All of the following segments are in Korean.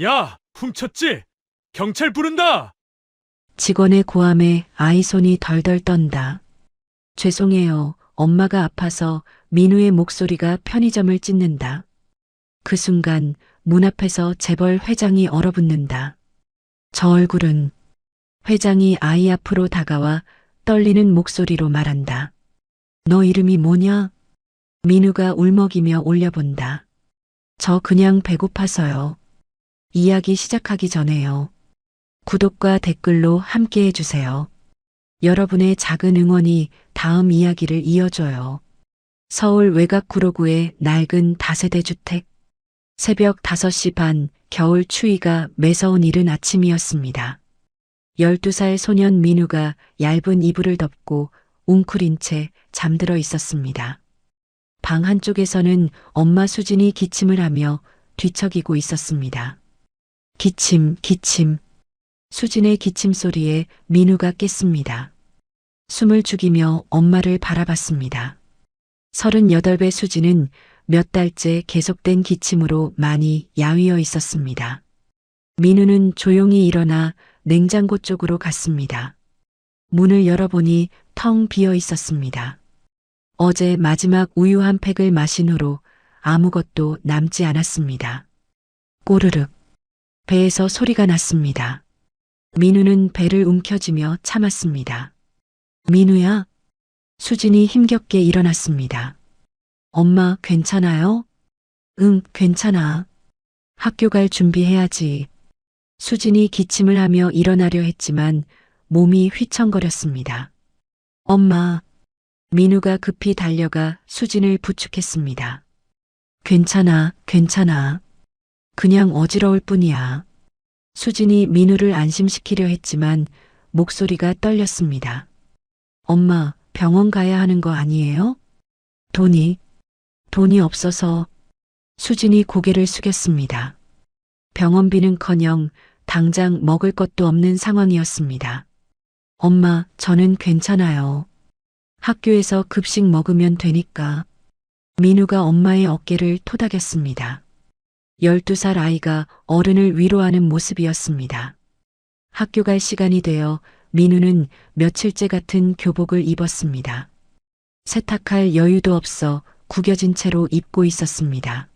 야, 훔쳤지? 경찰 부른다! 직원의 고함에 아이 손이 덜덜 떤다. 죄송해요. 엄마가 아파서. 민우의 목소리가 편의점을 찢는다. 그 순간 문 앞에서 재벌 회장이 얼어붙는다. 저 얼굴은. 회장이 아이 앞으로 다가와 떨리는 목소리로 말한다. 너 이름이 뭐냐? 민우가 울먹이며 올려본다. 저 그냥 배고파서요. 이야기 시작하기 전에요. 구독과 댓글로 함께 해주세요. 여러분의 작은 응원이 다음 이야기를 이어줘요. 서울 외곽 구로구의 낡은 다세대 주택. 새벽 5시 반, 겨울 추위가 매서운 이른 아침이었습니다. 12살 소년 민우가 얇은 이불을 덮고 웅크린 채 잠들어 있었습니다. 방 한쪽에서는 엄마 수진이 기침을 하며 뒤척이고 있었습니다. 기침, 기침. 수진의 기침 소리에 민우가 깼습니다. 숨을 죽이며 엄마를 바라봤습니다. 38배 수진은 몇 달째 계속된 기침으로 많이 야위어 있었습니다. 민우는 조용히 일어나 냉장고 쪽으로 갔습니다. 문을 열어보니 텅 비어 있었습니다. 어제 마지막 우유 한 팩을 마신 후로 아무것도 남지 않았습니다. 꼬르륵. 배에서 소리가 났습니다. 민우는 배를 움켜쥐며 참았습니다. 민우야? 수진이 힘겹게 일어났습니다. 엄마, 괜찮아요? 응, 괜찮아. 학교 갈 준비해야지. 수진이 기침을 하며 일어나려 했지만 몸이 휘청거렸습니다. 엄마. 민우가 급히 달려가 수진을 부축했습니다. 괜찮아, 괜찮아. 그냥 어지러울 뿐이야. 수진이 민우를 안심시키려 했지만 목소리가 떨렸습니다. 엄마, 병원 가야 하는 거 아니에요? 돈이 없어서. 수진이 고개를 숙였습니다. 병원비는커녕 당장 먹을 것도 없는 상황이었습니다. 엄마, 저는 괜찮아요. 학교에서 급식 먹으면 되니까. 민우가 엄마의 어깨를 토닥였습니다. 12살 아이가 어른을 위로하는 모습이었습니다. 학교 갈 시간이 되어 민우는 며칠째 같은 교복을 입었습니다. 세탁할 여유도 없어 구겨진 채로 입고 있었습니다.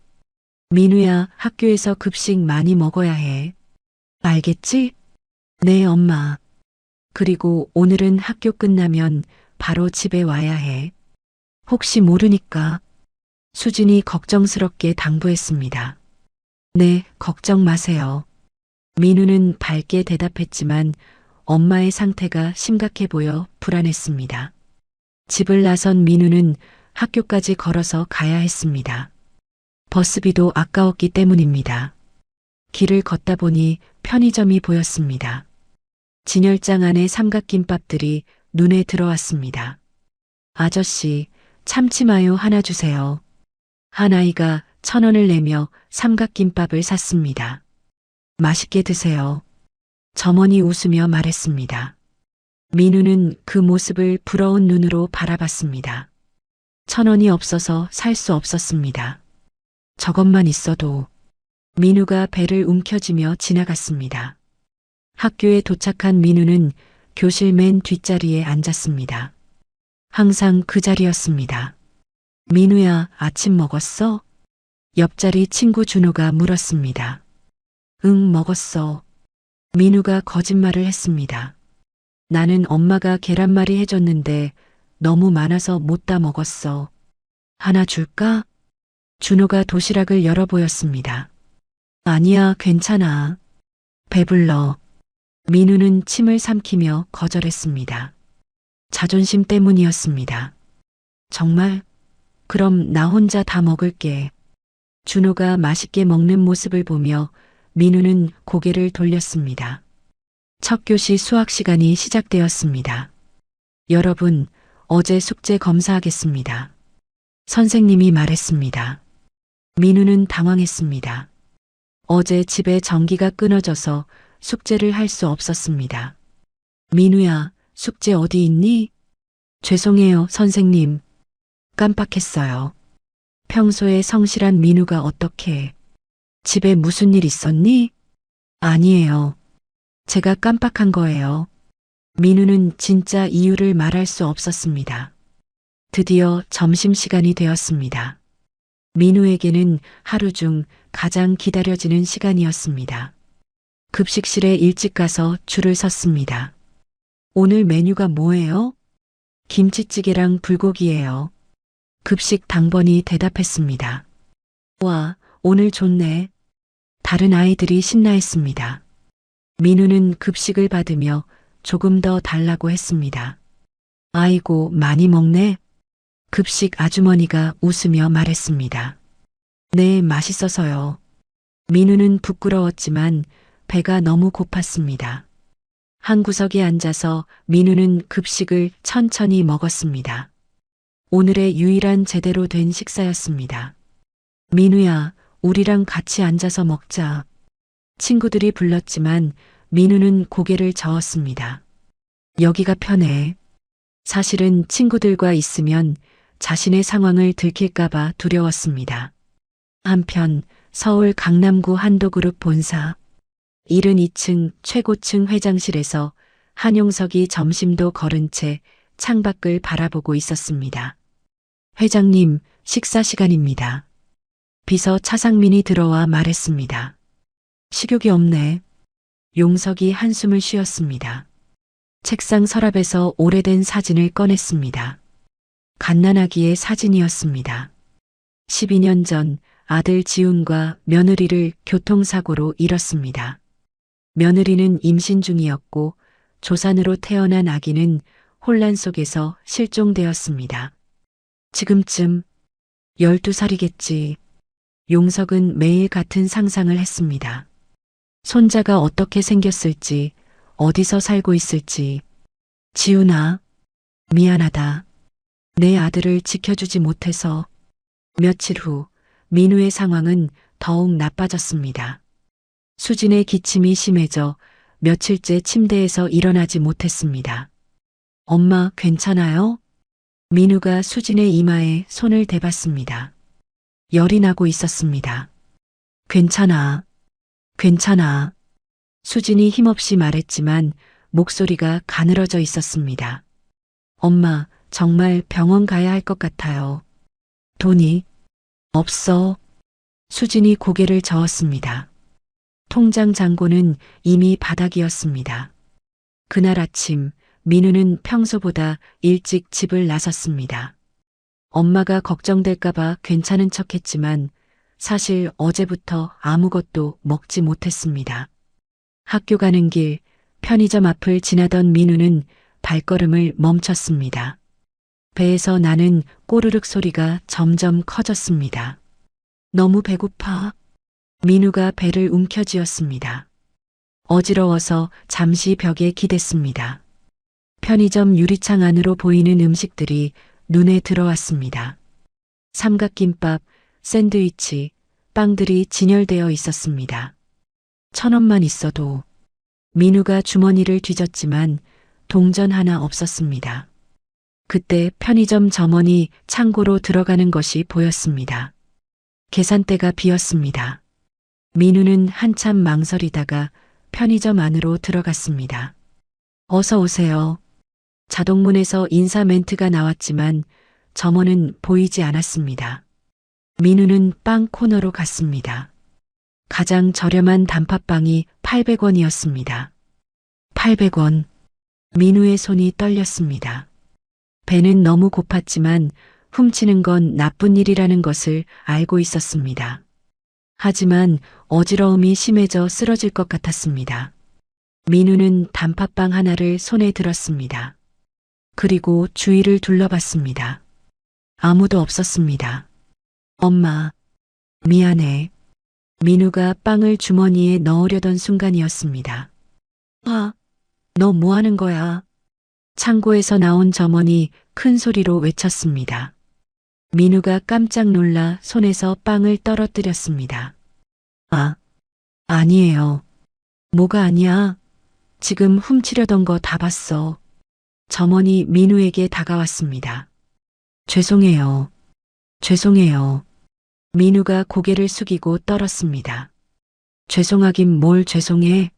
민우야, 학교에서 급식 많이 먹어야 해. 알겠지? 네, 엄마. 그리고 오늘은 학교 끝나면 바로 집에 와야 해. 혹시 모르니까. 수진이 걱정스럽게 당부했습니다. 네, 걱정 마세요. 민우는 밝게 대답했지만 엄마의 상태가 심각해 보여 불안했습니다. 집을 나선 민우는 학교까지 걸어서 가야 했습니다. 버스비도 아까웠기 때문입니다. 길을 걷다 보니 편의점이 보였습니다. 진열장 안에 삼각김밥들이 눈에 들어왔습니다. 아저씨, 참치마요 하나 주세요. 한 아이가 1,000원을 내며 삼각김밥을 샀습니다. 맛있게 드세요. 점원이 웃으며 말했습니다. 민우는 그 모습을 부러운 눈으로 바라봤습니다. 1,000원이 없어서 살 수 없었습니다. 저것만 있어도. 민우가 배를 움켜쥐며 지나갔습니다. 학교에 도착한 민우는 교실 맨 뒷자리에 앉았습니다. 항상 그 자리였습니다. 민우야, 아침 먹었어? 옆자리 친구 준호가 물었습니다. 응, 먹었어. 민우가 거짓말을 했습니다. 나는 엄마가 계란말이 해줬는데 너무 많아서 못 다 먹었어. 하나 줄까? 준호가 도시락을 열어 보였습니다. 아니야, 괜찮아. 배불러. 민우는 침을 삼키며 거절했습니다. 자존심 때문이었습니다. 정말? 그럼 나 혼자 다 먹을게. 준호가 맛있게 먹는 모습을 보며 민우는 고개를 돌렸습니다. 첫 교시 수학 시간이 시작되었습니다. 여러분, 어제 숙제 검사하겠습니다. 선생님이 말했습니다. 민우는 당황했습니다. 어제 집에 전기가 끊어져서 숙제를 할 수 없었습니다. 민우야, 숙제 어디 있니? 죄송해요, 선생님. 깜빡했어요. 평소에 성실한 민우가 어떻게. 집에 무슨 일 있었니? 아니에요. 제가 깜빡한 거예요. 민우는 진짜 이유를 말할 수 없었습니다. 드디어 점심시간이 되었습니다. 민우에게는 하루 중 가장 기다려지는 시간이었습니다. 급식실에 일찍 가서 줄을 섰습니다. 오늘 메뉴가 뭐예요? 김치찌개랑 불고기예요. 급식 당번이 대답했습니다. 와, 오늘 좋네. 다른 아이들이 신나했습니다. 민우는 급식을 받으며 조금 더 달라고 했습니다. 아이고, 많이 먹네. 급식 아주머니가 웃으며 말했습니다. 네, 맛있어서요. 민우는 부끄러웠지만 배가 너무 고팠습니다. 한 구석에 앉아서 민우는 급식을 천천히 먹었습니다. 오늘의 유일한 제대로 된 식사였습니다. 민우야, 우리랑 같이 앉아서 먹자. 친구들이 불렀지만 민우는 고개를 저었습니다. 여기가 편해. 사실은 친구들과 있으면 자신의 상황을 들킬까봐 두려웠습니다. 한편 서울 강남구 한도그룹 본사 72층 최고층 회장실에서 한용석이 점심도 거른 채 창밖을 바라보고 있었습니다. 회장님, 식사 시간입니다. 비서 차상민이 들어와 말했습니다. 식욕이 없네. 용석이 한숨을 쉬었습니다. 책상 서랍에서 오래된 사진을 꺼냈습니다. 갓난아기의 사진이었습니다. 12년 전 아들 지훈과 며느리를 교통사고로 잃었습니다. 며느리는 임신 중이었고 조산으로 태어난 아기는 혼란 속에서 실종되었습니다. 지금쯤 12살이겠지. 용석은 매일 같은 상상을 했습니다. 손자가 어떻게 생겼을지, 어디서 살고 있을지. 지훈아, 미안하다. 내 아들을 지켜주지 못해서. 며칠 후 민우의 상황은 더욱 나빠졌습니다. 수진의 기침이 심해져 며칠째 침대에서 일어나지 못했습니다. 엄마, 괜찮아요? 민우가 수진의 이마에 손을 대봤습니다. 열이 나고 있었습니다. 괜찮아. 괜찮아. 수진이 힘없이 말했지만 목소리가 가늘어져 있었습니다. 엄마, 정말 병원 가야 할 것 같아요. 돈이 없어. 수진이 고개를 저었습니다. 통장 잔고는 이미 바닥이었습니다. 그날 아침 민우는 평소보다 일찍 집을 나섰습니다. 엄마가 걱정될까봐 괜찮은 척했지만 사실 어제부터 아무것도 먹지 못했습니다. 학교 가는 길 편의점 앞을 지나던 민우는 발걸음을 멈췄습니다. 배에서 나는 꼬르륵 소리가 점점 커졌습니다. 너무 배고파. 민우가 배를 움켜쥐었습니다. 어지러워서 잠시 벽에 기댔습니다. 편의점 유리창 안으로 보이는 음식들이 눈에 들어왔습니다. 삼각김밥, 샌드위치, 빵들이 진열되어 있었습니다. 1,000원만 있어도. 민우가 주머니를 뒤졌지만 동전 하나 없었습니다. 그때 편의점 점원이 창고로 들어가는 것이 보였습니다. 계산대가 비었습니다. 민우는 한참 망설이다가 편의점 안으로 들어갔습니다. 어서 오세요. 자동문에서 인사 멘트가 나왔지만 점원은 보이지 않았습니다. 민우는 빵 코너로 갔습니다. 가장 저렴한 단팥빵이 800원이었습니다. 800원. 민우의 손이 떨렸습니다. 배는 너무 고팠지만 훔치는 건 나쁜 일이라는 것을 알고 있었습니다. 하지만 어지러움이 심해져 쓰러질 것 같았습니다. 민우는 단팥빵 하나를 손에 들었습니다. 그리고 주위를 둘러봤습니다. 아무도 없었습니다. 엄마, 미안해. 민우가 빵을 주머니에 넣으려던 순간이었습니다. 아, 너 뭐 하는 거야? 창고에서 나온 점원이 큰 소리로 외쳤습니다. 민우가 깜짝 놀라 손에서 빵을 떨어뜨렸습니다. 아, 아니에요. 뭐가 아니야? 지금 훔치려던 거 다 봤어. 점원이 민우에게 다가왔습니다. 죄송해요. 죄송해요. 민우가 고개를 숙이고 떨었습니다. 죄송하긴 뭘 죄송해.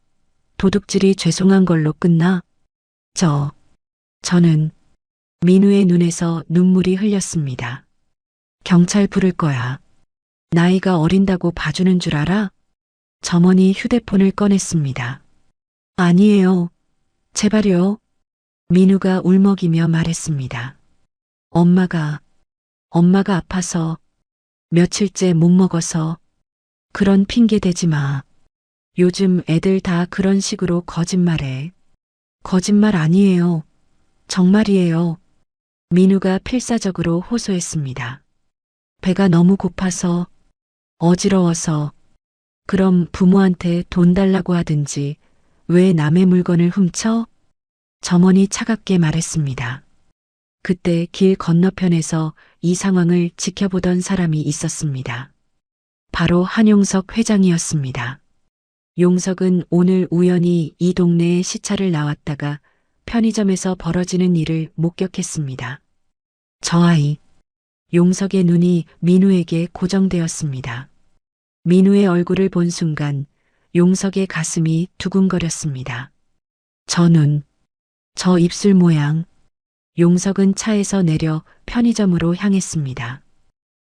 도둑질이 죄송한 걸로 끝나? 저는 민우의 눈에서 눈물이 흘렸습니다. 경찰 부를 거야. 나이가 어린다고 봐주는 줄 알아? 점원이 휴대폰을 꺼냈습니다. 아니에요. 제발요. 민우가 울먹이며 말했습니다. 엄마가 아파서 며칠째 못 먹어서 그런 핑계 대지 마. 요즘 애들 다 그런 식으로 거짓말해. 거짓말 아니에요. 정말이에요. 민우가 필사적으로 호소했습니다. 배가 너무 고파서 어지러워서 그럼 부모한테 돈 달라고 하든지 왜 남의 물건을 훔쳐? 점원이 차갑게 말했습니다. 그때 길 건너편에서 이 상황을 지켜보던 사람이 있었습니다. 바로 한용석 회장이었습니다. 용석은 오늘 우연히 이 동네에 시차를 나왔다가 편의점에서 벌어지는 일을 목격했습니다. 저 아이. 용석의 눈이 민우에게 고정되었습니다. 민우의 얼굴을 본 순간 용석의 가슴이 두근거렸습니다. 저 눈, 저 입술 모양. 용석은 차에서 내려 편의점으로 향했습니다.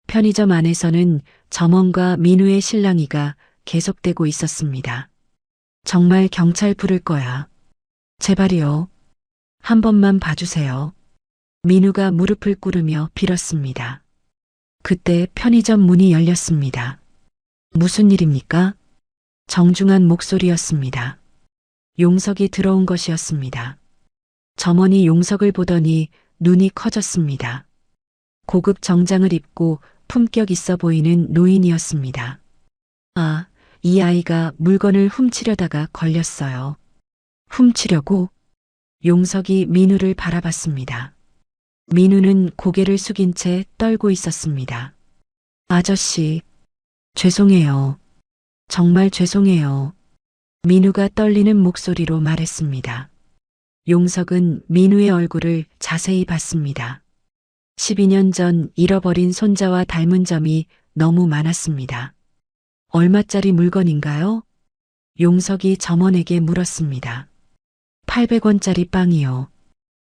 편의점 안에서는 점원과 민우의 실랑이가 계속되고 있었습니다. 정말 경찰 부를 거야. 제발이요. 한 번만 봐주세요. 민우가 무릎을 꿇으며 빌었습니다. 그때 편의점 문이 열렸습니다. 무슨 일입니까? 정중한 목소리였습니다. 용석이 들어온 것이었습니다. 점원이 용석을 보더니 눈이 커졌습니다. 고급 정장을 입고 품격 있어 보이는 노인이었습니다. 아, 이 아이가 물건을 훔치려다가 걸렸어요. 훔치려고? 용석이 민우를 바라봤습니다. 민우는 고개를 숙인 채 떨고 있었습니다. 아저씨, 죄송해요. 정말 죄송해요. 민우가 떨리는 목소리로 말했습니다. 용석은 민우의 얼굴을 자세히 봤습니다. 12년 전 잃어버린 손자와 닮은 점이 너무 많았습니다. 얼마짜리 물건인가요? 용석이 점원에게 물었습니다. 800원짜리 빵이요.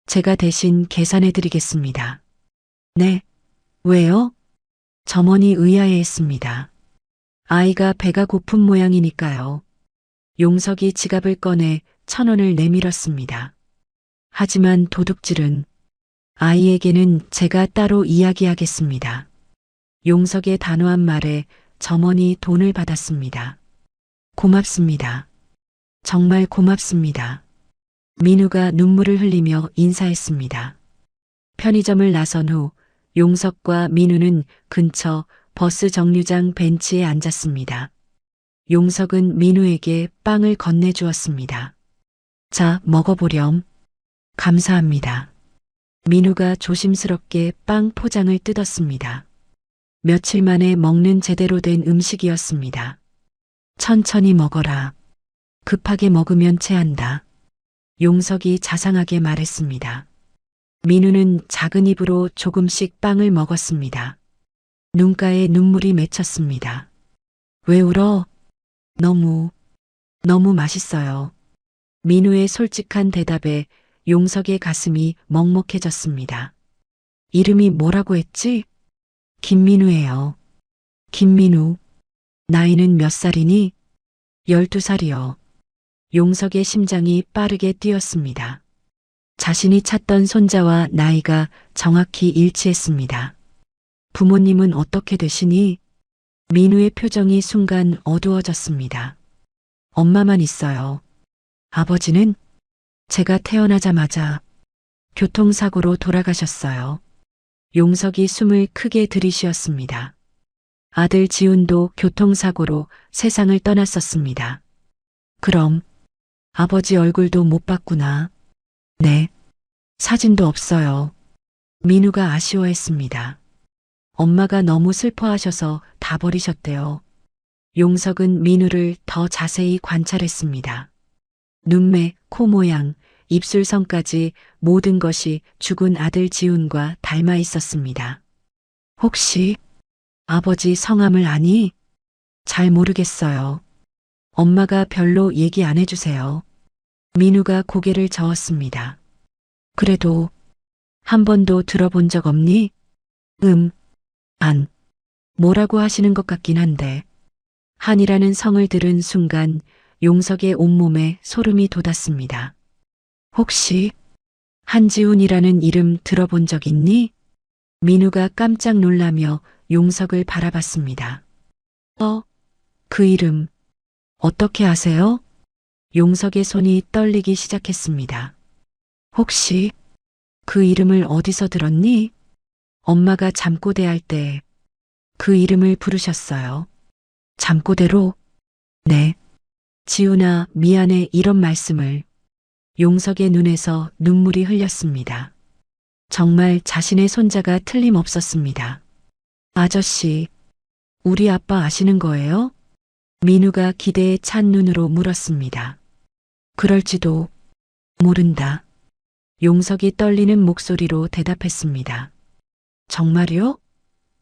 제가 대신 계산해 드리겠습니다. 네, 왜요? 점원이 의아해했습니다. 아이가 배가 고픈 모양이니까요. 용석이 지갑을 꺼내 1,000원을 내밀었습니다. 하지만 도둑질은 아이에게는 제가 따로 이야기하겠습니다. 용석의 단호한 말에 점원이 돈을 받았습니다. 고맙습니다. 정말 고맙습니다. 민우가 눈물을 흘리며 인사했습니다. 편의점을 나선 후 용석과 민우는 근처 버스 정류장 벤치에 앉았습니다. 용석은 민우에게 빵을 건네주었습니다. 자, 먹어보렴. 감사합니다. 민우가 조심스럽게 빵 포장을 뜯었습니다. 며칠 만에 먹는 제대로 된 음식이었습니다. 천천히 먹어라. 급하게 먹으면 체한다. 용석이 자상하게 말했습니다. 민우는 작은 입으로 조금씩 빵을 먹었습니다. 눈가에 눈물이 맺혔습니다. 왜 울어? 너무 맛있어요. 민우의 솔직한 대답에 용석의 가슴이 먹먹해졌습니다. 이름이 뭐라고 했지? 김민우예요. 김민우. 나이는 몇 살이니? 12살이요. 용석의 심장이 빠르게 뛰었습니다. 자신이 찾던 손자와 나이가 정확히 일치했습니다. 부모님은 어떻게 되시니? 민우의 표정이 순간 어두워졌습니다. 엄마만 있어요. 아버지는? 제가 태어나자마자 교통사고로 돌아가셨어요. 용석이 숨을 크게 들이쉬었습니다. 아들 지훈도 교통사고로 세상을 떠났었습니다. 그럼 아버지 얼굴도 못 봤구나. 네. 사진도 없어요. 민우가 아쉬워했습니다. 엄마가 너무 슬퍼하셔서 다 버리셨대요. 용석은 민우를 더 자세히 관찰했습니다. 눈매, 코 모양, 입술선까지 모든 것이 죽은 아들 지훈과 닮아 있었습니다. 혹시 아버지 성함을 아니? 잘 모르겠어요. 엄마가 별로 얘기 안 해주세요. 민우가 고개를 저었습니다. 그래도 한 번도 들어본 적 없니? 안. 뭐라고 하시는 것 같긴 한데. 한이라는 성을 들은 순간 용석의 온몸에 소름이 돋았습니다. 혹시 한지훈이라는 이름 들어본 적 있니? 민우가 깜짝 놀라며 용석을 바라봤습니다. 그 이름 어떻게 아세요? 용석의 손이 떨리기 시작했습니다. 혹시 그 이름을 어디서 들었니? 엄마가 잠꼬대 할 때 그 이름을 부르셨어요. 잠꼬대로? 네. 지훈아, 미안해 이런 말씀을. 용석의 눈에서 눈물이 흘렸습니다. 정말 자신의 손자가 틀림없었습니다. 아저씨, 우리 아빠 아시는 거예요? 민우가 기대에 찬 눈으로 물었습니다. 그럴지도 모른다. 용석이 떨리는 목소리로 대답했습니다. 정말요?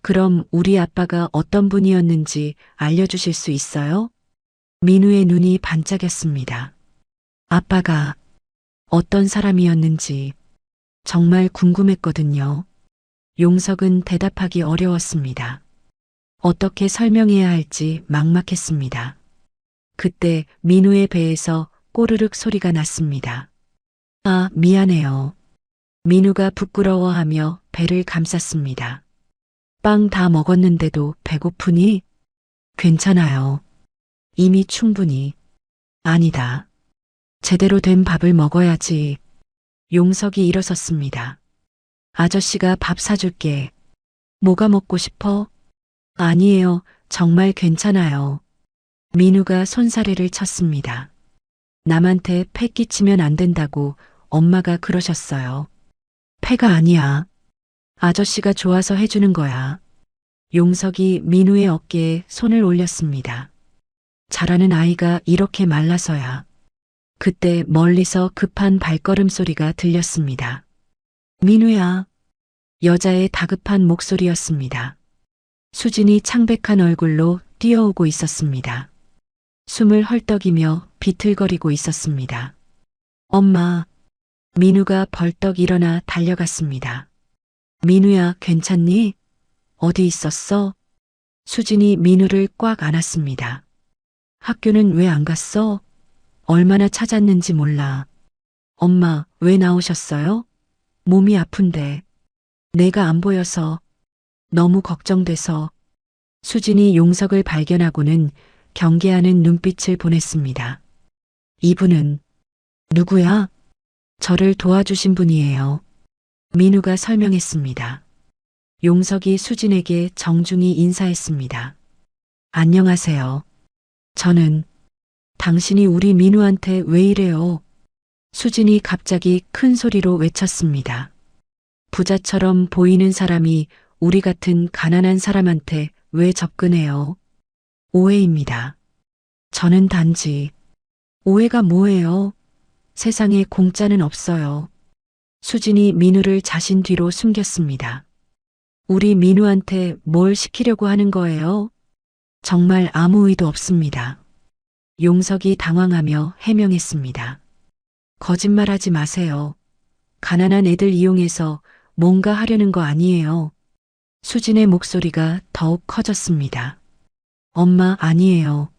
그럼 우리 아빠가 어떤 분이었는지 알려주실 수 있어요? 민우의 눈이 반짝였습니다. 아빠가 어떤 사람이었는지 정말 궁금했거든요. 용석은 대답하기 어려웠습니다. 어떻게 설명해야 할지 막막했습니다. 그때 민우의 배에서 꼬르륵 소리가 났습니다. 아, 미안해요. 민우가 부끄러워하며 배를 감쌌습니다. 빵 다 먹었는데도 배고프니? 괜찮아요. 이미 충분히. 아니다. 제대로 된 밥을 먹어야지. 용석이 일어섰습니다. 아저씨가 밥 사줄게. 뭐가 먹고 싶어? 아니에요. 정말 괜찮아요. 민우가 손사래를 쳤습니다. 남한테 패 끼치면 안 된다고 엄마가 그러셨어요. 패가 아니야. 아저씨가 좋아서 해주는 거야. 용석이 민우의 어깨에 손을 올렸습니다. 자라는 아이가 이렇게 말라서야. 그때 멀리서 급한 발걸음 소리가 들렸습니다. 민우야. 여자의 다급한 목소리였습니다. 수진이 창백한 얼굴로 뛰어오고 있었습니다. 숨을 헐떡이며 비틀거리고 있었습니다. 엄마. 민우가 벌떡 일어나 달려갔습니다. 민우야, 괜찮니? 어디 있었어? 수진이 민우를 꽉 안았습니다. 학교는 왜 안 갔어? 얼마나 찾았는지 몰라. 엄마, 왜 나오셨어요? 몸이 아픈데. 내가 안 보여서. 너무 걱정돼서. 수진이 용석을 발견하고는 경계하는 눈빛을 보냈습니다. 이분은 누구야? 저를 도와주신 분이에요. 민우가 설명했습니다. 용석이 수진에게 정중히 인사했습니다. 안녕하세요. 저는 당신이 우리 민우한테 왜 이래요? 수진이 갑자기 큰 소리로 외쳤습니다. 부자처럼 보이는 사람이 우리 같은 가난한 사람한테 왜 접근해요? 오해입니다. 저는 단지 오해가 뭐예요? 세상에 공짜는 없어요. 수진이 민우를 자신 뒤로 숨겼습니다. 우리 민우한테 뭘 시키려고 하는 거예요? 정말 아무 의도 없습니다. 용석이 당황하며 해명했습니다. 거짓말하지 마세요. 가난한 애들 이용해서 뭔가 하려는 거 아니에요. 수진의 목소리가 더욱 커졌습니다. 엄마, 아니에요.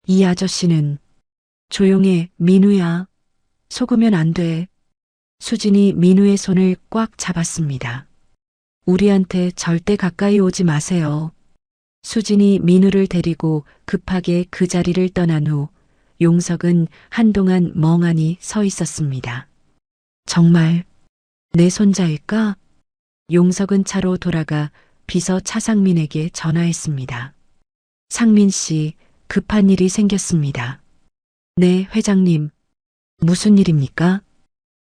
이 아저씨는 조용해, 민우야. 속으면 안 돼. 수진이 민우의 손을 꽉 잡았습니다. 우리한테 절대 가까이 오지 마세요. 수진이 민우를 데리고 급하게 그 자리를 떠난 후 용석은 한동안 멍하니 서 있었습니다. 정말 내 손자일까? 용석은 차로 돌아가 비서 차상민에게 전화했습니다. 상민 씨, 급한 일이 생겼습니다. 네, 회장님. 무슨 일입니까?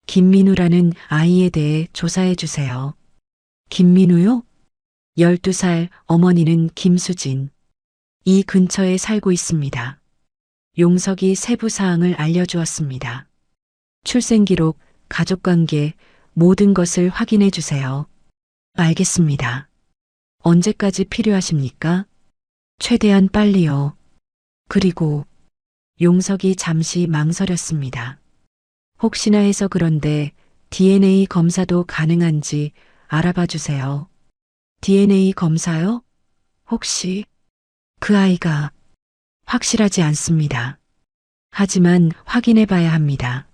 김민우라는 아이에 대해 조사해 주세요. 김민우요? 12살, 어머니는 김수진. 이 근처에 살고 있습니다. 용석이 세부 사항을 알려주었습니다. 출생기록, 가족관계, 모든 것을 확인해 주세요. 알겠습니다. 언제까지 필요하십니까? 최대한 빨리요. 그리고 용석이 잠시 망설였습니다. 혹시나 해서 그런데 DNA 검사도 가능한지 알아봐 주세요. DNA 검사요? 혹시 그 아이가 확실하지 않습니다. 하지만 확인해 봐야 합니다.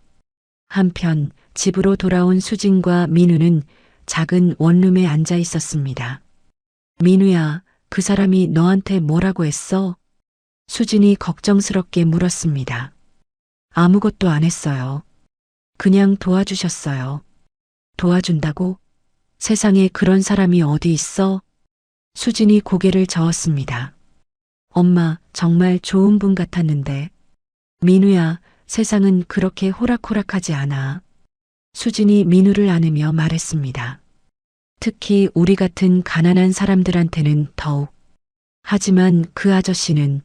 한편 집으로 돌아온 수진과 민우는 작은 원룸에 앉아 있었습니다. 민우야, 그 사람이 너한테 뭐라고 했어? 수진이 걱정스럽게 물었습니다. 아무것도 안 했어요. 그냥 도와주셨어요. 도와준다고? 세상에 그런 사람이 어디 있어? 수진이 고개를 저었습니다. 엄마, 정말 좋은 분 같았는데. 민우야, 세상은 그렇게 호락호락하지 않아. 수진이 민우를 안으며 말했습니다. 특히 우리 같은 가난한 사람들한테는 더욱. 하지만 그 아저씨는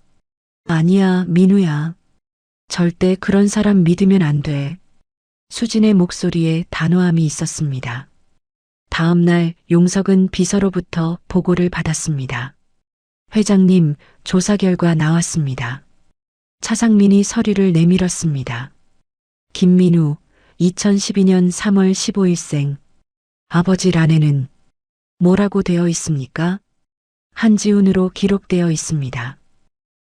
아니야, 민우야. 절대 그런 사람 믿으면 안 돼. 수진의 목소리에 단호함이 있었습니다. 다음 날 용석은 비서로부터 보고를 받았습니다. 회장님, 조사 결과 나왔습니다. 차상민이 서류를 내밀었습니다. 김민우, 2012년 3월 15일생. 아버지 란에는 뭐라고 되어 있습니까? 한지훈으로 기록되어 있습니다.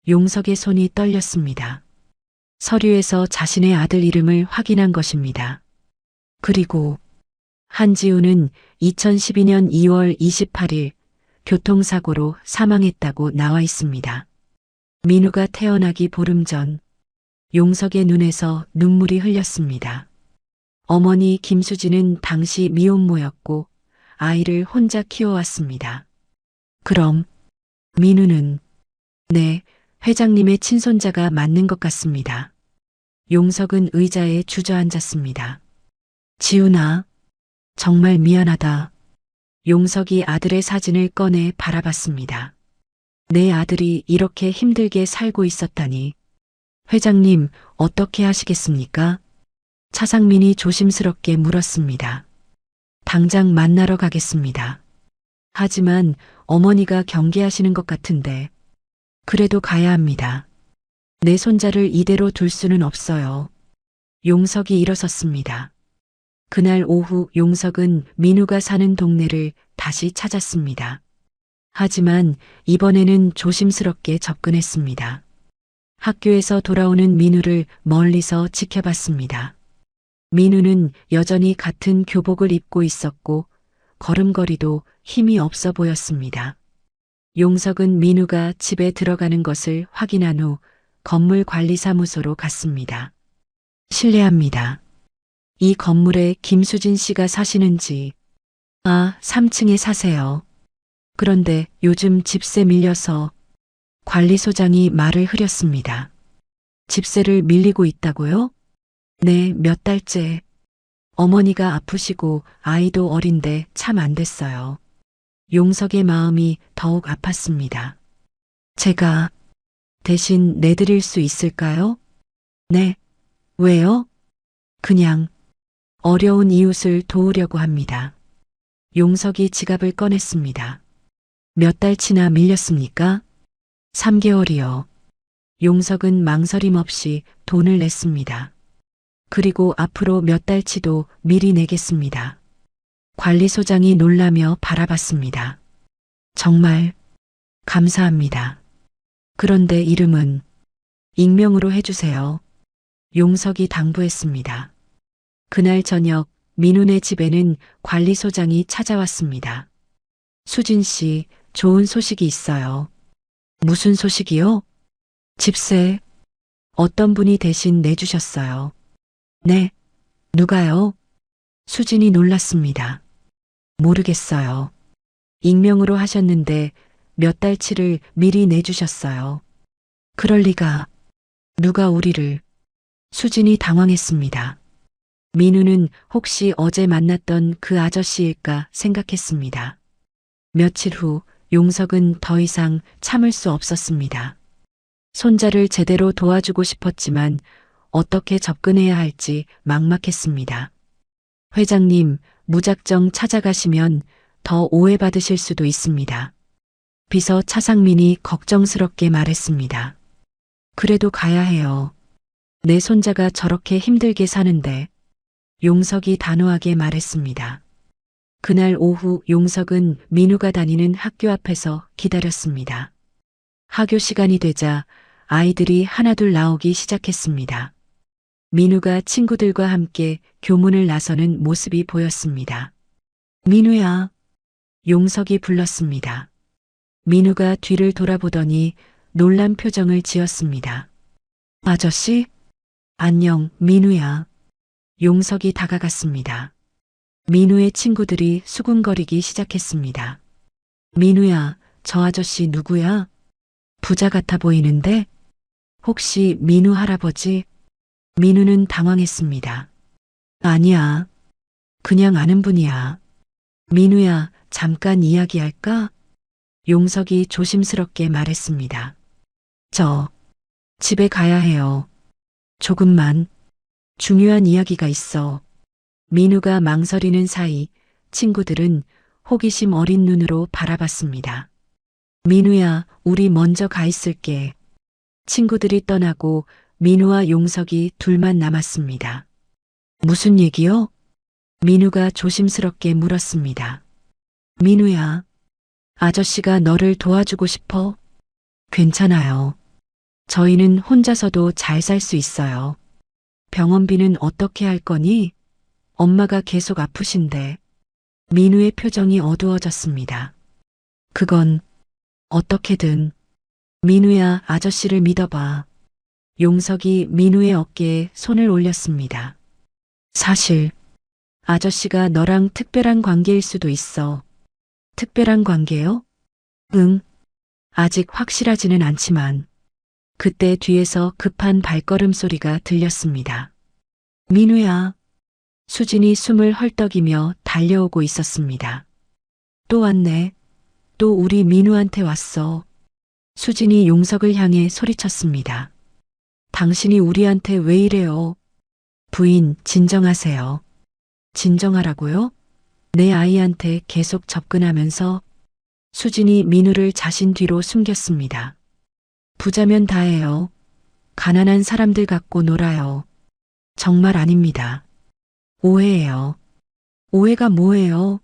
용석의 손이 떨렸습니다. 서류에서 자신의 아들 이름을 확인한 것입니다. 그리고 한지훈은 2012년 2월 28일 교통사고로 사망했다고 나와 있습니다. 민우가 태어나기 보름 전 용석의 눈에서 눈물이 흘렸습니다. 어머니 김수진은 당시 미혼모였고 아이를 혼자 키워왔습니다. 그럼 민우는 네, 회장님의 친손자가 맞는 것 같습니다. 용석은 의자에 주저앉았습니다. 지훈아, 정말 미안하다. 용석이 아들의 사진을 꺼내 바라봤습니다. 내 아들이 이렇게 힘들게 살고 있었다니. 회장님, 어떻게 하시겠습니까? 차상민이 조심스럽게 물었습니다. 당장 만나러 가겠습니다. 하지만 어머니가 경계하시는 것 같은데. 그래도 가야 합니다. 내 손자를 이대로 둘 수는 없어요. 용석이 일어섰습니다. 그날 오후 용석은 민우가 사는 동네를 다시 찾았습니다. 하지만 이번에는 조심스럽게 접근했습니다. 학교에서 돌아오는 민우를 멀리서 지켜봤습니다. 민우는 여전히 같은 교복을 입고 있었고 걸음걸이도 힘이 없어 보였습니다. 용석은 민우가 집에 들어가는 것을 확인한 후 건물관리사무소로 갔습니다. 실례합니다. 이 건물에 김수진 씨가 사시는지. 아, 3층에 사세요. 그런데 요즘 집세 밀려서. 관리소장이 말을 흐렸습니다. 집세를 밀리고 있다고요? 네, 몇 달째. 어머니가 아프시고 아이도 어린데 참 안 됐어요. 용석의 마음이 더욱 아팠습니다. 제가 대신 내드릴 수 있을까요? 네. 왜요? 그냥 어려운 이웃을 도우려고 합니다. 용석이 지갑을 꺼냈습니다. 몇 달치나 밀렸습니까? 3개월이요. 용석은 망설임 없이 돈을 냈습니다. 그리고 앞으로 몇 달치도 미리 내겠습니다. 관리소장이 놀라며 바라봤습니다. 정말 감사합니다. 그런데 이름은 익명으로 해주세요. 용석이 당부했습니다. 그날 저녁 민훈의 집에는 관리소장이 찾아왔습니다. 수진 씨, 좋은 소식이 있어요. 무슨 소식이요? 집세. 어떤 분이 대신 내주셨어요. 네. 누가요? 수진이 놀랐습니다. 모르겠어요. 익명으로 하셨는데 몇 달치를 미리 내주셨어요. 그럴 리가. 누가 우리를. 수진이 당황했습니다. 민우는 혹시 어제 만났던 그 아저씨일까 생각했습니다. 며칠 후 용석은 더 이상 참을 수 없었습니다. 손자를 제대로 도와주고 싶었지만 어떻게 접근해야 할지 막막했습니다. 회장님, 무작정 찾아가시면 더 오해받으실 수도 있습니다. 비서 차상민이 걱정스럽게 말했습니다. 그래도 가야 해요. 내 손자가 저렇게 힘들게 사는데. 용석이 단호하게 말했습니다. 그날 오후 용석은 민우가 다니는 학교 앞에서 기다렸습니다. 학교 시간이 되자 아이들이 하나둘 나오기 시작했습니다. 민우가 친구들과 함께 교문을 나서는 모습이 보였습니다. 민우야. 용석이 불렀습니다. 민우가 뒤를 돌아보더니 놀란 표정을 지었습니다. 아저씨? 안녕, 민우야. 용석이 다가갔습니다. 민우의 친구들이 수군거리기 시작했습니다. 민우야, 저 아저씨 누구야? 부자 같아 보이는데? 혹시 민우 할아버지? 민우는 당황했습니다. 아니야. 그냥 아는 분이야. 민우야, 잠깐 이야기할까? 용석이 조심스럽게 말했습니다. 저, 집에 가야 해요. 조금만. 중요한 이야기가 있어. 민우가 망설이는 사이 친구들은 호기심 어린 눈으로 바라봤습니다. 민우야, 우리 먼저 가 있을게. 친구들이 떠나고 민우와 용석이 둘만 남았습니다. 무슨 얘기요? 민우가 조심스럽게 물었습니다. 민우야, 아저씨가 너를 도와주고 싶어? 괜찮아요. 저희는 혼자서도 잘 살 수 있어요. 병원비는 어떻게 할 거니? 엄마가 계속 아프신데. 민우의 표정이 어두워졌습니다. 그건 어떻게든. 민우야, 아저씨를 믿어봐. 용석이 민우의 어깨에 손을 올렸습니다. 사실 아저씨가 너랑 특별한 관계일 수도 있어. 특별한 관계요? 응. 아직 확실하지는 않지만. 그때 뒤에서 급한 발걸음 소리가 들렸습니다. 민우야. 수진이 숨을 헐떡이며 달려오고 있었습니다. 또 왔네. 또 우리 민우한테 왔어. 수진이 용석을 향해 소리쳤습니다. 당신이 우리한테 왜 이래요? 부인, 진정하세요. 진정하라고요? 내 아이한테 계속 접근하면서. 수진이 민우를 자신 뒤로 숨겼습니다. 부자면 다해요. 가난한 사람들 갖고 놀아요. 정말 아닙니다. 오해예요. 오해가 뭐예요?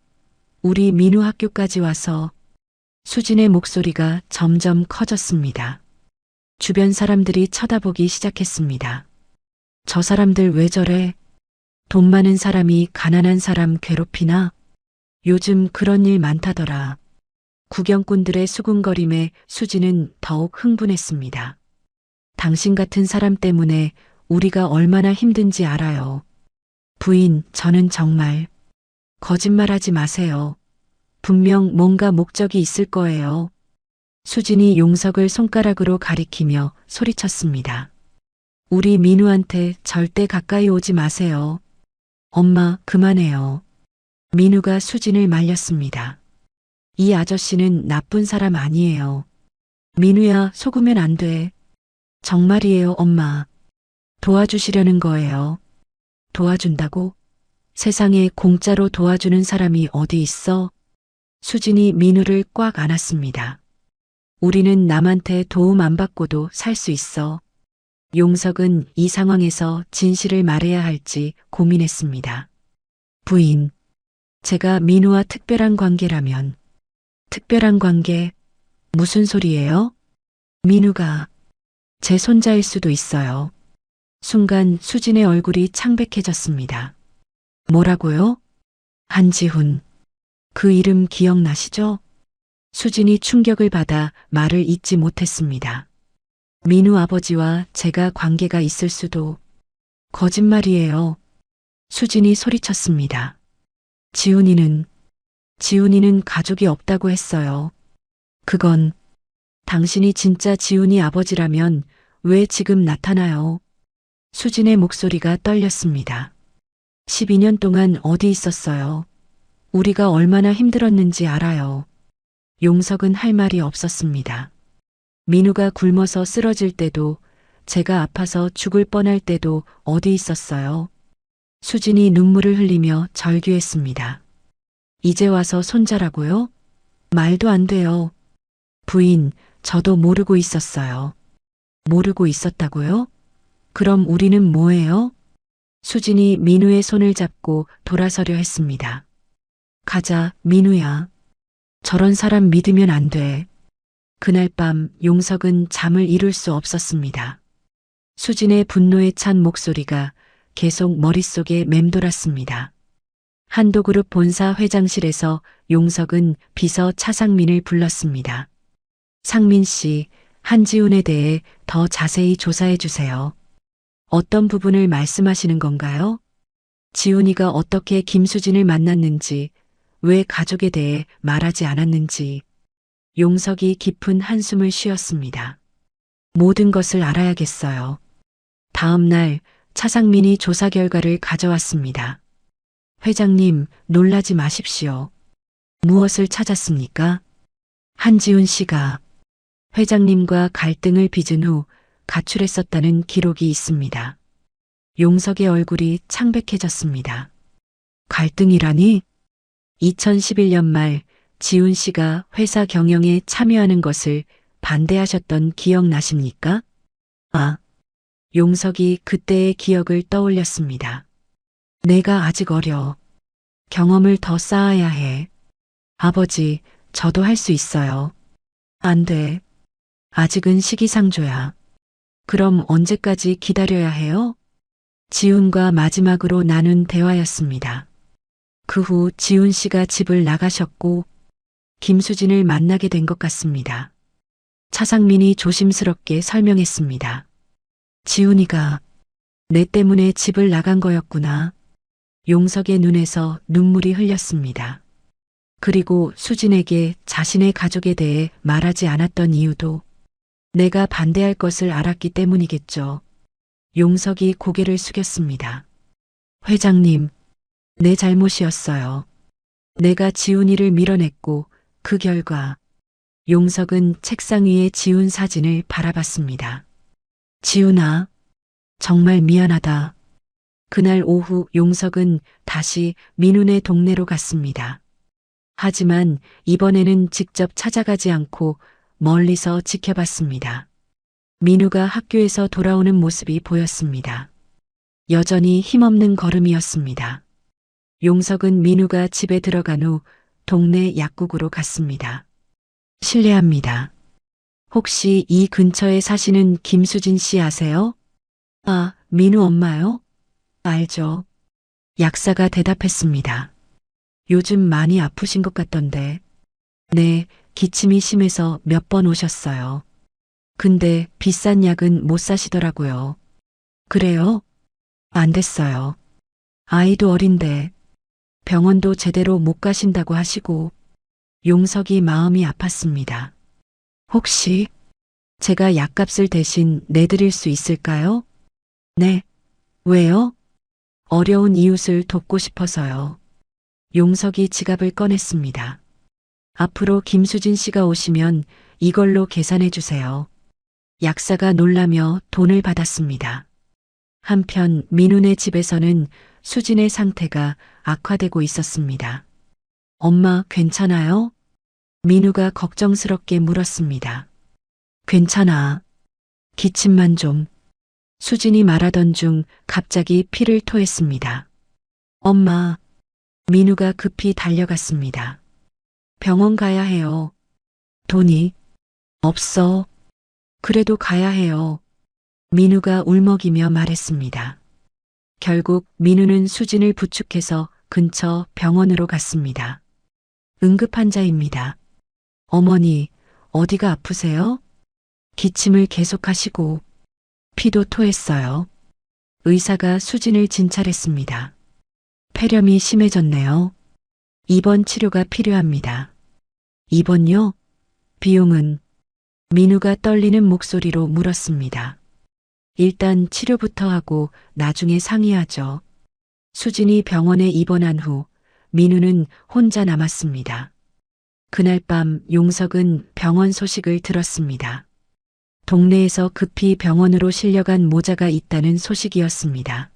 우리 민우 학교까지 와서. 수진의 목소리가 점점 커졌습니다. 주변 사람들이 쳐다보기 시작했습니다. 저 사람들 왜 저래? 돈 많은 사람이 가난한 사람 괴롭히나? 요즘 그런 일 많다더라. 구경꾼들의 수군거림에 수진은 더욱 흥분했습니다. 당신 같은 사람 때문에 우리가 얼마나 힘든지 알아요. 부인, 저는 정말. 거짓말하지 마세요. 분명 뭔가 목적이 있을 거예요. 수진이 용석을 손가락으로 가리키며 소리쳤습니다. 우리 민우한테 절대 가까이 오지 마세요. 엄마, 그만해요. 민우가 수진을 말렸습니다. 이 아저씨는 나쁜 사람 아니에요. 민우야, 속으면 안 돼. 정말이에요, 엄마. 도와주시려는 거예요. 도와준다고? 세상에 공짜로 도와주는 사람이 어디 있어? 수진이 민우를 꽉 안았습니다. 우리는 남한테 도움 안 받고도 살 수 있어. 용석은 이 상황에서 진실을 말해야 할지 고민했습니다. 부인, 제가 민우와 특별한 관계라면. 특별한 관계? 무슨 소리예요? 민우가 제 손자일 수도 있어요. 순간 수진의 얼굴이 창백해졌습니다. 뭐라고요? 한지훈. 그 이름 기억나시죠? 수진이 충격을 받아 말을 잇지 못했습니다. 민우 아버지와 제가 관계가 있을 수도. 거짓말이에요. 수진이 소리쳤습니다. 지훈이는 가족이 없다고 했어요. 그건 당신이 진짜 지훈이 아버지라면 왜 지금 나타나요? 수진의 목소리가 떨렸습니다. 12년 동안 어디 있었어요? 우리가 얼마나 힘들었는지 알아요. 용석은 할 말이 없었습니다. 민우가 굶어서 쓰러질 때도, 제가 아파서 죽을 뻔할 때도 어디 있었어요? 수진이 눈물을 흘리며 절규했습니다. 이제 와서 손자라고요? 말도 안 돼요. 부인, 저도 모르고 있었어요. 모르고 있었다고요? 그럼 우리는 뭐예요? 수진이 민우의 손을 잡고 돌아서려 했습니다. 가자, 민우야. 저런 사람 믿으면 안 돼. 그날 밤 용석은 잠을 이룰 수 없었습니다. 수진의 분노에 찬 목소리가 계속 머릿속에 맴돌았습니다. 한도그룹 본사 회장실에서 용석은 비서 차상민을 불렀습니다. 상민 씨, 한지훈에 대해 더 자세히 조사해 주세요. 어떤 부분을 말씀하시는 건가요? 지훈이가 어떻게 김수진을 만났는지, 왜 가족에 대해 말하지 않았는지. 용석이 깊은 한숨을 쉬었습니다. 모든 것을 알아야겠어요. 다음 날 차상민이 조사 결과를 가져왔습니다. 회장님, 놀라지 마십시오. 무엇을 찾았습니까? 한지훈 씨가 회장님과 갈등을 빚은 후 가출했었다는 기록이 있습니다. 용석의 얼굴이 창백해졌습니다. 갈등이라니? 2011년 말 지훈 씨가 회사 경영에 참여하는 것을 반대하셨던 기억 나십니까? 아, 용석이 그때의 기억을 떠올렸습니다. 내가 아직 어려. 경험을 더 쌓아야 해. 아버지, 저도 할 수 있어요. 안 돼. 아직은 시기상조야. 그럼 언제까지 기다려야 해요? 지훈과 마지막으로 나눈 대화였습니다. 그 후 지훈 씨가 집을 나가셨고 김수진을 만나게 된 것 같습니다. 차상민이 조심스럽게 설명했습니다. 지훈이가 내 때문에 집을 나간 거였구나. 용석의 눈에서 눈물이 흘렸습니다. 그리고 수진에게 자신의 가족에 대해 말하지 않았던 이유도 내가 반대할 것을 알았기 때문이겠죠. 용석이 고개를 숙였습니다. 회장님, 내 잘못이었어요. 내가 지훈이를 밀어냈고 그 결과 용석은 책상 위에 지훈 사진을 바라봤습니다. 지훈아, 정말 미안하다. 그날 오후 용석은 다시 민훈의 동네로 갔습니다. 하지만 이번에는 직접 찾아가지 않고 멀리서 지켜봤습니다. 민우가 학교에서 돌아오는 모습이 보였습니다. 여전히 힘없는 걸음이었습니다. 용석은 민우가 집에 들어간 후 동네 약국으로 갔습니다. 실례합니다. 혹시 이 근처에 사시는 김수진 씨 아세요? 아, 민우 엄마요? 알죠. 약사가 대답했습니다. 요즘 많이 아프신 것 같던데. 네, 기침이 심해서 몇 번 오셨어요. 근데 비싼 약은 못 사시더라고요. 그래요? 안 됐어요. 아이도 어린데 병원도 제대로 못 가신다고 하시고. 용석이 마음이 아팠습니다. 혹시 제가 약값을 대신 내드릴 수 있을까요? 네. 왜요? 어려운 이웃을 돕고 싶어서요. 용석이 지갑을 꺼냈습니다. 앞으로 김수진 씨가 오시면 이걸로 계산해 주세요. 약사가 놀라며 돈을 받았습니다. 한편 민훈의 집에서는 수진의 상태가 악화되고 있었습니다. 엄마 괜찮아요? 민우가 걱정스럽게 물었습니다. 괜찮아. 기침만 좀. 수진이 말하던 중 갑자기 피를 토했습니다. 엄마. 민우가 급히 달려갔습니다. 병원 가야 해요. 돈이 없어. 그래도 가야 해요. 민우가 울먹이며 말했습니다. 결국 민우는 수진을 부축해서 근처 병원으로 갔습니다. 응급환자입니다. 어머니, 어디가 아프세요? 기침을 계속하시고 피도 토했어요. 의사가 수진을 진찰했습니다. 폐렴이 심해졌네요. 입원 치료가 필요합니다. 입원요? 비용은? 민우가 떨리는 목소리로 물었습니다. 일단 치료부터 하고 나중에 상의하죠. 수진이 병원에 입원한 후 민우는 혼자 남았습니다. 그날 밤 용석은 병원 소식을 들었습니다. 동네에서 급히 병원으로 실려간 모자가 있다는 소식이었습니다.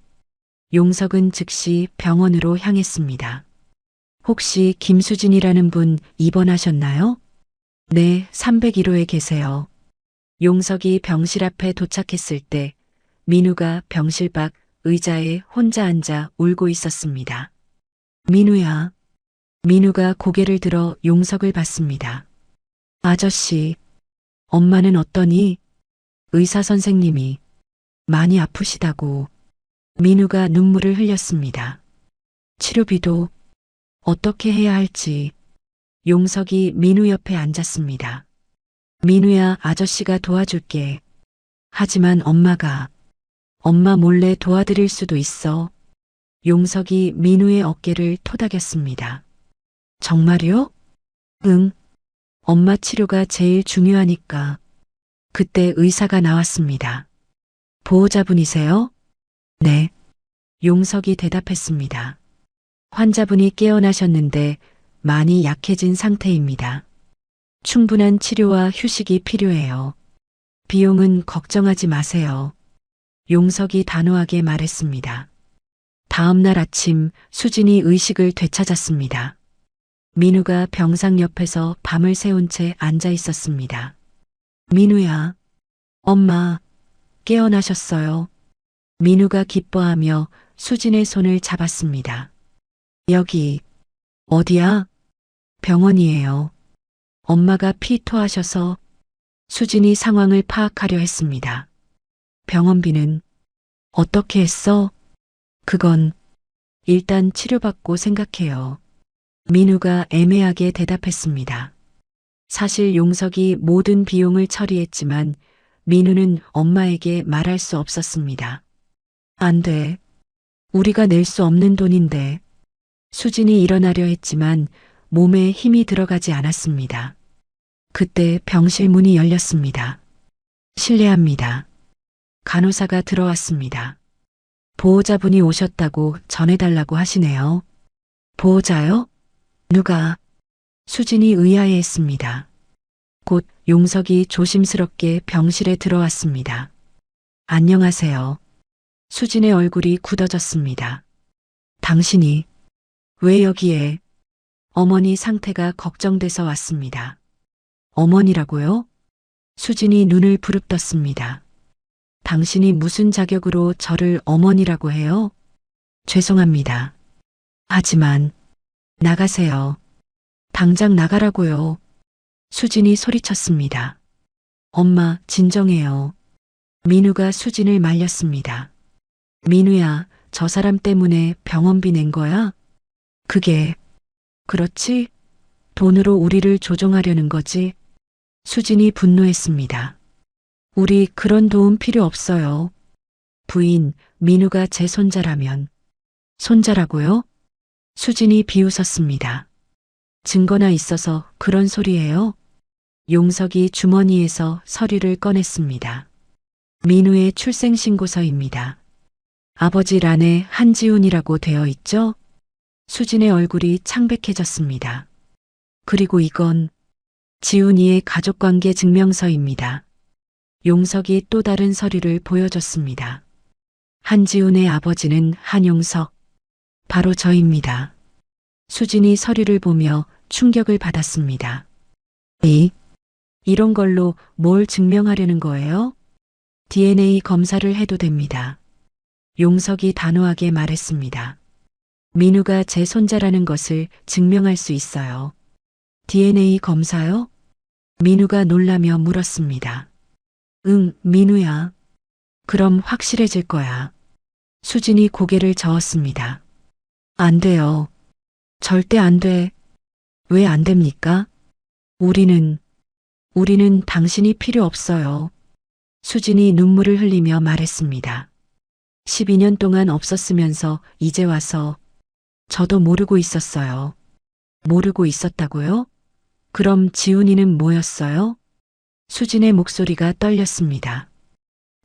용석은 즉시 병원으로 향했습니다. 혹시 김수진이라는 분 입원하셨나요? 네, 301호에 계세요. 용석이 병실 앞에 도착했을 때 민우가 병실 밖 의자에 혼자 앉아 울고 있었습니다. 민우야. 민우가 고개를 들어 용석을 봤습니다. 아저씨, 엄마는 어떠니? 의사 선생님이 많이 아프시다고. 민우가 눈물을 흘렸습니다. 치료비도 어떻게 해야 할지. 용석이 민우 옆에 앉았습니다. 민우야, 아저씨가 도와줄게. 하지만 엄마 몰래 도와드릴 수도 있어. 용석이 민우의 어깨를 토닥였습니다. 정말요? 응. 엄마 치료가 제일 중요하니까. 그때 의사가 나왔습니다. 보호자분이세요? 네. 용석이 대답했습니다. 환자분이 깨어나셨는데 많이 약해진 상태입니다. 충분한 치료와 휴식이 필요해요. 비용은 걱정하지 마세요. 용석이 단호하게 말했습니다. 다음 날 아침 수진이 의식을 되찾았습니다. 민우가 병상 옆에서 밤을 새운 채 앉아 있었습니다. 민우야, 엄마, 깨어나셨어요. 민우가 기뻐하며 수진의 손을 잡았습니다. 여기, 어디야? 병원이에요. 엄마가 피 토하셔서. 수진이 상황을 파악하려 했습니다. 병원비는 어떻게 했어? 그건 일단 치료받고 생각해요. 민우가 애매하게 대답했습니다. 사실 용석이 모든 비용을 처리했지만 민우는 엄마에게 말할 수 없었습니다. 안 돼. 우리가 낼 수 없는 돈인데. 수진이 일어나려 했지만 몸에 힘이 들어가지 않았습니다. 그때 병실 문이 열렸습니다. 실례합니다. 간호사가 들어왔습니다. 보호자분이 오셨다고 전해달라고 하시네요. 보호자요? 누가? 수진이 의아해했습니다. 곧 용석이 조심스럽게 병실에 들어왔습니다. 안녕하세요. 수진의 얼굴이 굳어졌습니다. 당신이 왜 여기에? 어머니 상태가 걱정돼서 왔습니다. 어머니라고요? 수진이 눈을 부릅떴습니다. 당신이 무슨 자격으로 저를 어머니라고 해요? 죄송합니다. 하지만 나가세요. 당장 나가라고요. 수진이 소리쳤습니다. 엄마, 진정해요. 민우가 수진을 말렸습니다. 민우야, 저 사람 때문에 병원비 낸 거야? 그게, 그렇지? 돈으로 우리를 조종하려는 거지? 수진이 분노했습니다. 우리 그런 도움 필요 없어요. 부인, 민우가 제 손자라면. 손자라고요? 수진이 비웃었습니다. 증거나 있어서 그런 소리예요? 용석이 주머니에서 서류를 꺼냈습니다. 민우의 출생신고서입니다. 아버지 란에 한지훈이라고 되어 있죠? 수진의 얼굴이 창백해졌습니다. 그리고 이건 지훈이의 가족관계 증명서입니다. 용석이 또 다른 서류를 보여줬습니다. 한지훈의 아버지는 한용석. 바로 저입니다. 수진이 서류를 보며 충격을 받았습니다. 이런 걸로 뭘 증명하려는 거예요? DNA 검사를 해도 됩니다. 용석이 단호하게 말했습니다. 민우가 제 손자라는 것을 증명할 수 있어요. DNA 검사요? 민우가 놀라며 물었습니다. 응, 민우야. 그럼 확실해질 거야. 수진이 고개를 저었습니다. 안 돼요. 절대 안 돼. 왜 안 됩니까? 우리는 당신이 필요 없어요. 수진이 눈물을 흘리며 말했습니다. 12년 동안 없었으면서 이제 와서 저도 모르고 있었어요. 모르고 있었다고요? 그럼 지훈이는 뭐였어요? 수진의 목소리가 떨렸습니다.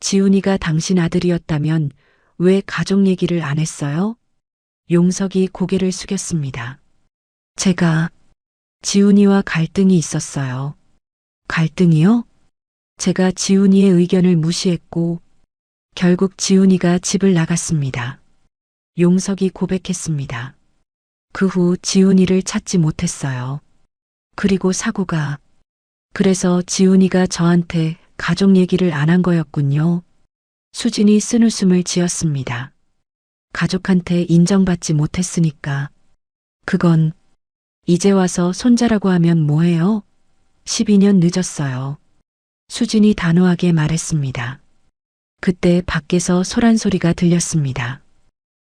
지훈이가 당신 아들이었다면 왜 가족 얘기를 안 했어요? 용석이 고개를 숙였습니다. 제가 지훈이와 갈등이 있었어요. 갈등이요? 제가 지훈이의 의견을 무시했고 결국 지훈이가 집을 나갔습니다. 용석이 고백했습니다. 그 후 지훈이를 찾지 못했어요. 그리고 사고가. 그래서 지훈이가 저한테 가족 얘기를 안 한 거였군요. 수진이 쓴웃음을 지었습니다. 가족한테 인정받지 못했으니까. 그건 이제 와서 손자라고 하면 뭐해요? 12년 늦었어요. 수진이 단호하게 말했습니다. 그때 밖에서 소란 소리가 들렸습니다.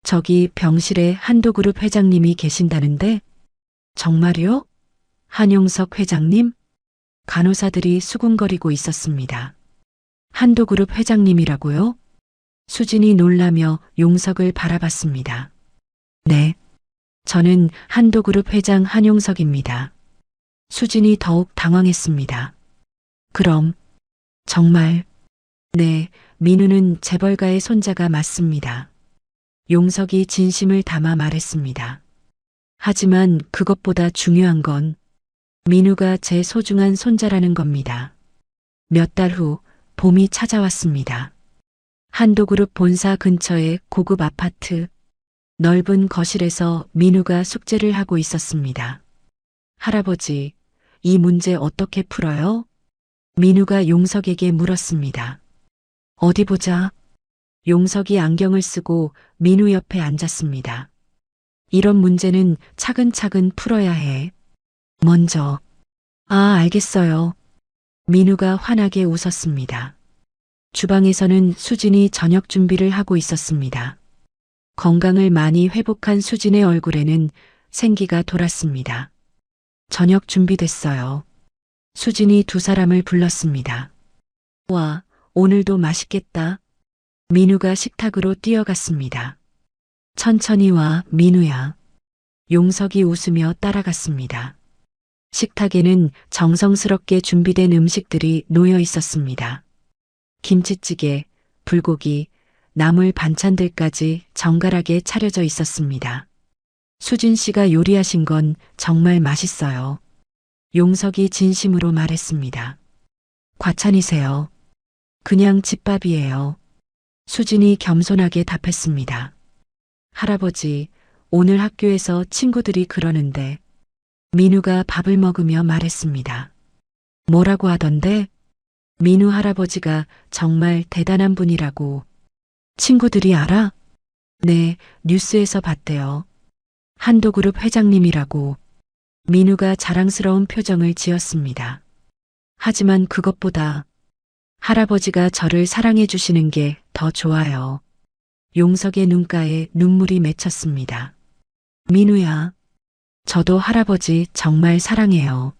저기 병실에 한도그룹 회장님이 계신다는데? 정말요? 한용석 회장님? 간호사들이 수군거리고 있었습니다. 한도그룹 회장님이라고요? 수진이 놀라며 용석을 바라봤습니다. 네. 저는 한도그룹 회장 한용석입니다. 수진이 더욱 당황했습니다. 그럼 정말 네, 민우는 재벌가의 손자가 맞습니다. 용석이 진심을 담아 말했습니다. 하지만 그것보다 중요한 건 민우가 제 소중한 손자라는 겁니다. 몇 달 후 봄이 찾아왔습니다. 한도그룹 본사 근처의 고급 아파트, 넓은 거실에서 민우가 숙제를 하고 있었습니다. 할아버지, 이 문제 어떻게 풀어요? 민우가 용석에게 물었습니다. 어디 보자. 용석이 안경을 쓰고 민우 옆에 앉았습니다. 이런 문제는 차근차근 풀어야 해. 먼저. 알겠어요. 민우가 환하게 웃었습니다. 주방에서는 수진이 저녁 준비를 하고 있었습니다. 건강을 많이 회복한 수진의 얼굴에는 생기가 돌았습니다. 저녁 준비됐어요. 수진이 두 사람을 불렀습니다. 와, 오늘도 맛있겠다. 민우가 식탁으로 뛰어갔습니다. 천천히 와, 민우야. 용석이 웃으며 따라갔습니다. 식탁에는 정성스럽게 준비된 음식들이 놓여 있었습니다. 김치찌개, 불고기, 나물 반찬들까지 정갈하게 차려져 있었습니다. 수진 씨가 요리하신 건 정말 맛있어요. 용석이 진심으로 말했습니다. 과찬이세요. 그냥 집밥이에요. 수진이 겸손하게 답했습니다. 할아버지, 오늘 학교에서 친구들이 그러는데 민우가 밥을 먹으며 말했습니다. 뭐라고 하던데? 민우 할아버지가 정말 대단한 분이라고. 친구들이 알아? 네, 뉴스에서 봤대요. 한도그룹 회장님이라고. 민우가 자랑스러운 표정을 지었습니다. 하지만 그것보다 할아버지가 저를 사랑해 주시는 게 더 좋아요. 용석의 눈가에 눈물이 맺혔습니다. 민우야, 저도 할아버지 정말 사랑해요.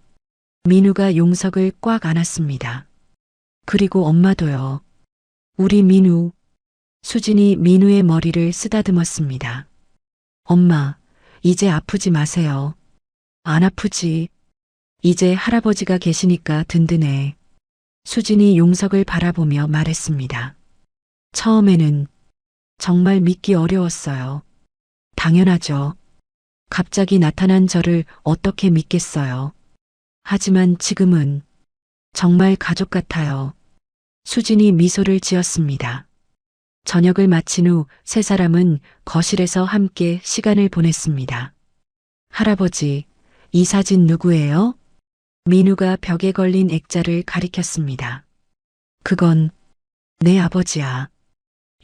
민우가 용석을 꽉 안았습니다. 그리고 엄마도요. 우리 민우. 수진이 민우의 머리를 쓰다듬었습니다. 엄마, 이제 아프지 마세요. 안 아프지. 이제 할아버지가 계시니까 든든해. 수진이 용석을 바라보며 말했습니다. 처음에는 정말 믿기 어려웠어요. 당연하죠. 갑자기 나타난 저를 어떻게 믿겠어요. 하지만 지금은 정말 가족 같아요. 수진이 미소를 지었습니다. 저녁을 마친 후 세 사람은 거실에서 함께 시간을 보냈습니다. 할아버지, 이 사진 누구예요? 민우가 벽에 걸린 액자를 가리켰습니다. 그건 내 아버지야.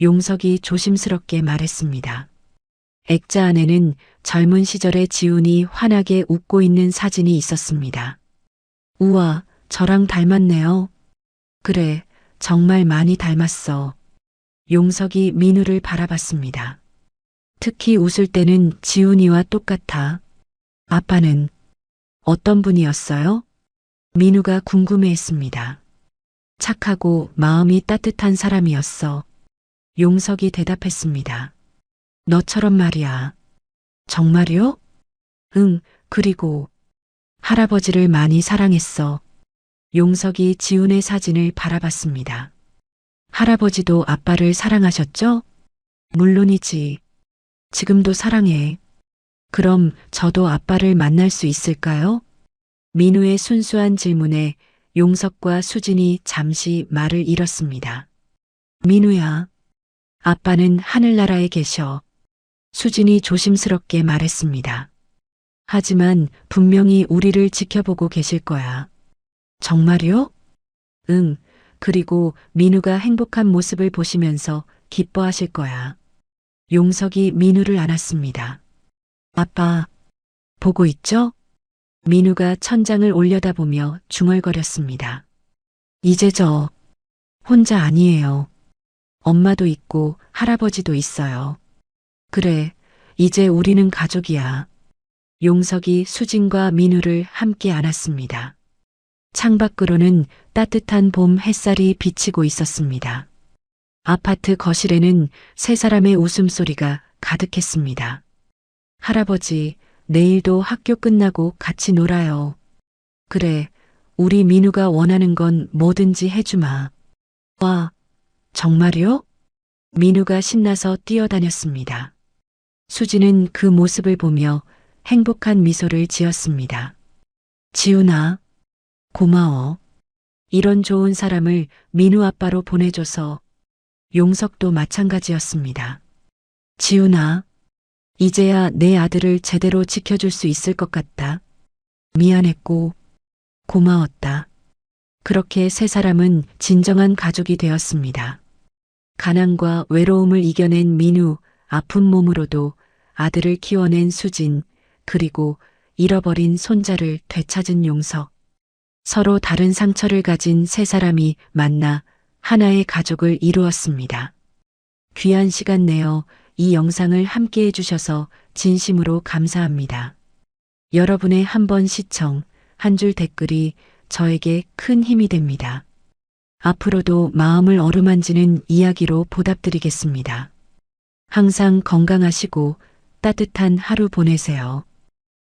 용석이 조심스럽게 말했습니다. 액자 안에는 젊은 시절의 지훈이 환하게 웃고 있는 사진이 있었습니다. 우와, 저랑 닮았네요. 그래, 정말 많이 닮았어. 용석이 민우를 바라봤습니다. 특히 웃을 때는 지훈이와 똑같아. 아빠는 어떤 분이었어요? 민우가 궁금해했습니다. 착하고 마음이 따뜻한 사람이었어. 용석이 대답했습니다. 너처럼 말이야. 정말요? 응, 그리고 할아버지를 많이 사랑했어. 용석이 지훈의 사진을 바라봤습니다. 할아버지도 아빠를 사랑하셨죠? 물론이지. 지금도 사랑해. 그럼 저도 아빠를 만날 수 있을까요? 민우의 순수한 질문에 용석과 수진이 잠시 말을 잃었습니다. 민우야, 아빠는 하늘나라에 계셔. 수진이 조심스럽게 말했습니다. 하지만 분명히 우리를 지켜보고 계실 거야. 정말요? 응, 그리고 민우가 행복한 모습을 보시면서 기뻐하실 거야. 용석이 민우를 안았습니다. 아빠, 보고 있죠? 민우가 천장을 올려다보며 중얼거렸습니다. 이제 저 혼자 아니에요. 엄마도 있고 할아버지도 있어요. 그래, 이제 우리는 가족이야. 용석이 수진과 민우를 함께 안았습니다. 창밖으로는 따뜻한 봄 햇살이 비치고 있었습니다. 아파트 거실에는 세 사람의 웃음소리가 가득했습니다. 할아버지, 내일도 학교 끝나고 같이 놀아요. 그래, 우리 민우가 원하는 건 뭐든지 해주마. 와, 정말요? 민우가 신나서 뛰어다녔습니다. 수지는 그 모습을 보며 행복한 미소를 지었습니다. 지훈아, 고마워. 이런 좋은 사람을 민우 아빠로 보내줘서. 용석도 마찬가지였습니다. 지훈아, 이제야 내 아들을 제대로 지켜줄 수 있을 것 같다. 미안했고 고마웠다. 그렇게 세 사람은 진정한 가족이 되었습니다. 가난과 외로움을 이겨낸 민우, 아픈 몸으로도 아들을 키워낸 수진, 그리고 잃어버린 손자를 되찾은 용석. 서로 다른 상처를 가진 세 사람이 만나 하나의 가족을 이루었습니다. 귀한 시간 내어 이 영상을 함께 해주셔서 진심으로 감사합니다. 여러분의 한 번 시청, 한 줄 댓글이 저에게 큰 힘이 됩니다. 앞으로도 마음을 어루만지는 이야기로 보답드리겠습니다. 항상 건강하시고 따뜻한 하루 보내세요.